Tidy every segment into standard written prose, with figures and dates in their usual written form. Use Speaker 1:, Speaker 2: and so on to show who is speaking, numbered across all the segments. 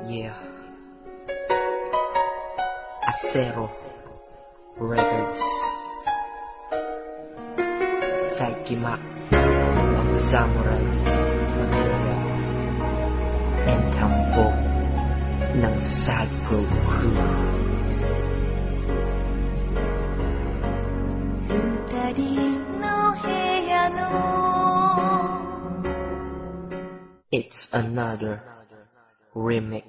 Speaker 1: Yeah. Acero Records. Saikima of Samurai Manila. And hambog ng Sagro Crew.
Speaker 2: 二人の部屋の
Speaker 1: It's another remix.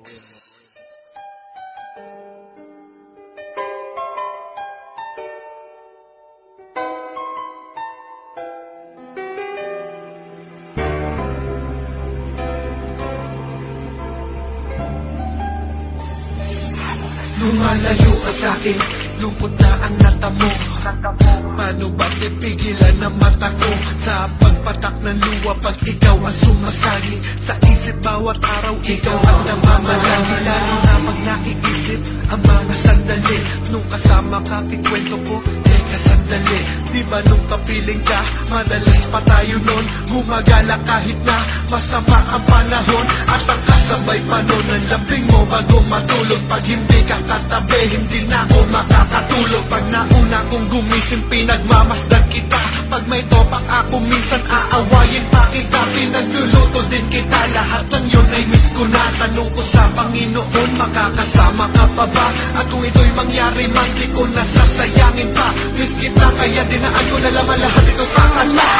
Speaker 3: Lumalayo ka sa'kin, lungkot na ang natamo. Paano ba pipigilan ang mata ko sa pagpatak ng luwa pag ikaw ang sumasali? Sa isip bawat araw ikaw ang namamalagi. Lalo na pag nakiisip ang mga sandali. Nung kasama ka, kikwento ko, teka sandali. Di ba nung kapiling ka, madalas pa tayo nun gumagala kahit na masama ang panahon. At ang kasabay pa nun ang lambing mo bago matulog. Pag hindi ka katabi, hindi na ako makakatulog. Pag nauna kong gumising, pinagmamasdan kita. Pag may topak ako, minsan aawayin pa kita. Pinagluluto din kita, lahat ng yun ay miss ko na. Tanong ko sa Panginoon, makakasama ka pa ba? At kung ito'y mangyari man, di ko nasasayangin pa. Miss kita, kaya dinaan ko na laman lahat ito sa kanta.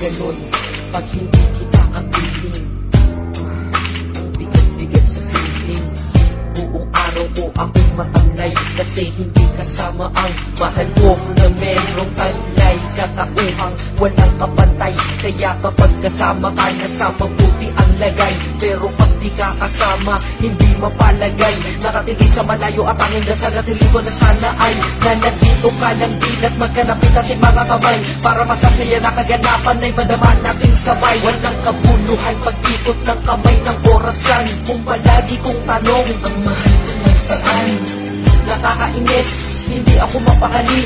Speaker 1: Ganun, pag hindi kita kapiling, ang bigat-bigat sa feeling. Buong araw ko ako'y matanglay, kasi hindi kasama ang mahal ko na merong tanglay. Katauhang walang kapantay, kaya kapag kasama ka, nasa mabuti ang lagay. Pero pag di ka kasama, hindi mapalagay. Nakatingin sa malayo at ang dasal at hindi ko na sana ay na nandito ka lang din at magkanapit ating mga kamay. Para masasaya na kaganapan ay madaman nating sabay. Walang kabuluhan pag-ikot ng kamay ng orasan. Kung palagi kong tanong, ang mahal ko nasaan? Nakakainis, hindi ako mapakali.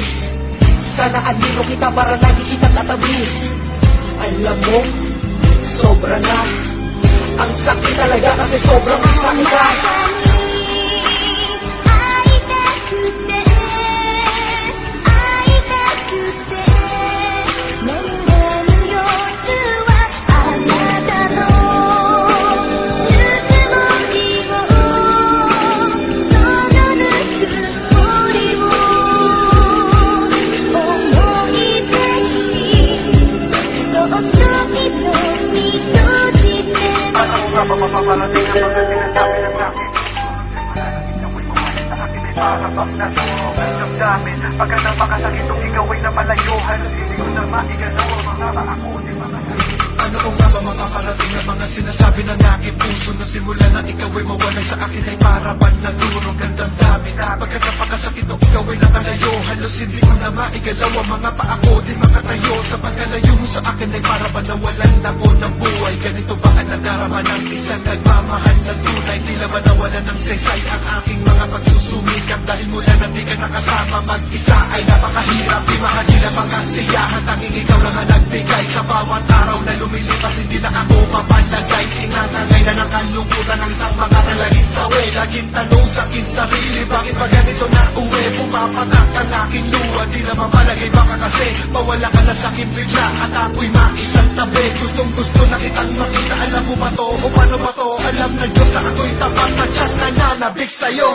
Speaker 1: Sana andino kita para lagi kitang katabi. Alam mo, sobra na. Ang sakit talaga kasi sobrang sakit ka.
Speaker 3: Mapapaparating ang mga sinasabi ng akin. Ako'y kumalit sa akin ay para bang nasunog ang damdamin. Pagka nang makasakit kung ikaw ay namalayo, halos hindi ko na maigalaw ang mga ako di mga. Ano kung nga ba makaparating ang mga sinasabi ng aking puso? Na simula na ikaw ay mawalay sa akin ay para bang nasunog ang damdamin. Pagka napakasakit kung ikaw ay nakalayo, halos hindi ko na maigalaw ang mga ako di makatayo. Sa pagkalayo mo sa akin ay para bang nawalan ako ng buhay. Ganito ba ang nadarama ng isang nagmamahal na tunay? Tila ba nawalan ng saysay ang aking mga pagsusumikap? Dahil mula na di ka nakasama, mag-isa ay napakahirap. Di mahagila pagkasiyahan, tanging ikaw lang ang nagbigay. Sa bawat araw na lumilipas, hindi na ako mapalagay. Inangangay na ng kalungkutan ng isang mga nalaging sawi. Laging tanong sa aking sarili, bakit ba ganito na uwi? Pumapatak ang aking luha, di na mapalagay. Baka kasi mawala ka na sa aking bigla at ako'y maisang tabi. Gustong gusto na kitang makita. Alam mo ba to o paano ba to? Alam na Diyos na ako'y tapat na Diyos na nanabig sa'yo.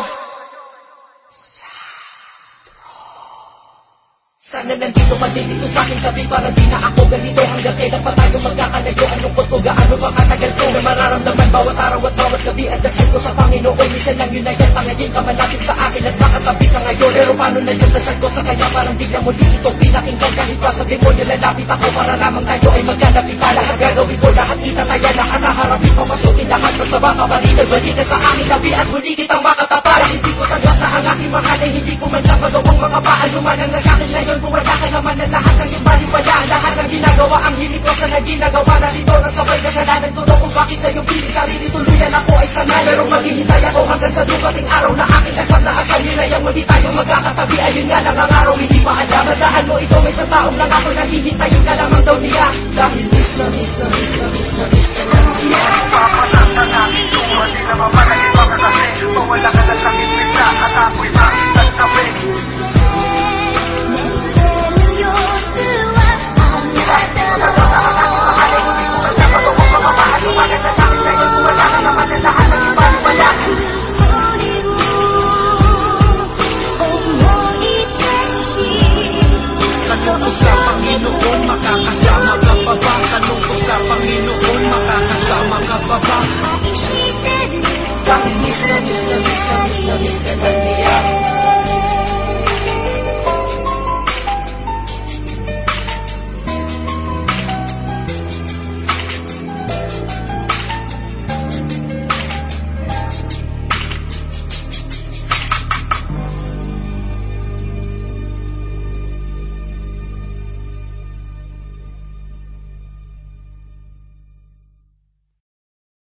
Speaker 3: Sa
Speaker 1: Sana nandito pa din dito sa aking tabi, para di na ako ganito. Hanggang kailan pa tayo magkakalayo? Anong ko to, gaano ba katagal to? Na mararamdaman bawat araw at bawat gabi. At dasal ko sa Panginoon, minsan lang yun na yan. Tangayin ka malapit sa akin at makatabi ka ngayon. Pero paano na yung dasal ko sa kanya? Parang di na muli ito pinakinggan. Kahit pa sa demonyo lalapit ako, para lamang tayo ay magkalapitan. Lahat gagawin ko, lahat kita kaya na hanaharapin. Pamasukin lahat basta baka balitan. Balik ka sa aking tabi at muli kitang makataparan. Hindi ko tagasa ang aking mahalay, hindi ko man lang magawang makapaan. Lumanang nag-akin ngayon, bumada ka naman ng lahat ng iyong baliwala. Lahat ng ginagawa, ang hilig ko sa nagginagawa. Narito na sabay kasalanan ko kung bakit sa iyong piling sarili. Tuluyan ako ay sanay, pero maghihintay ako hanggang sa dumating araw na aking asal na asal. Yun na yung muli tayo magkakatabi. Ayun nga lang ang araw, hindi maalam. Tandaan mo ito, may isang taong lang ako naghihintay. Yung ka lamang daw niya. Dahil miss na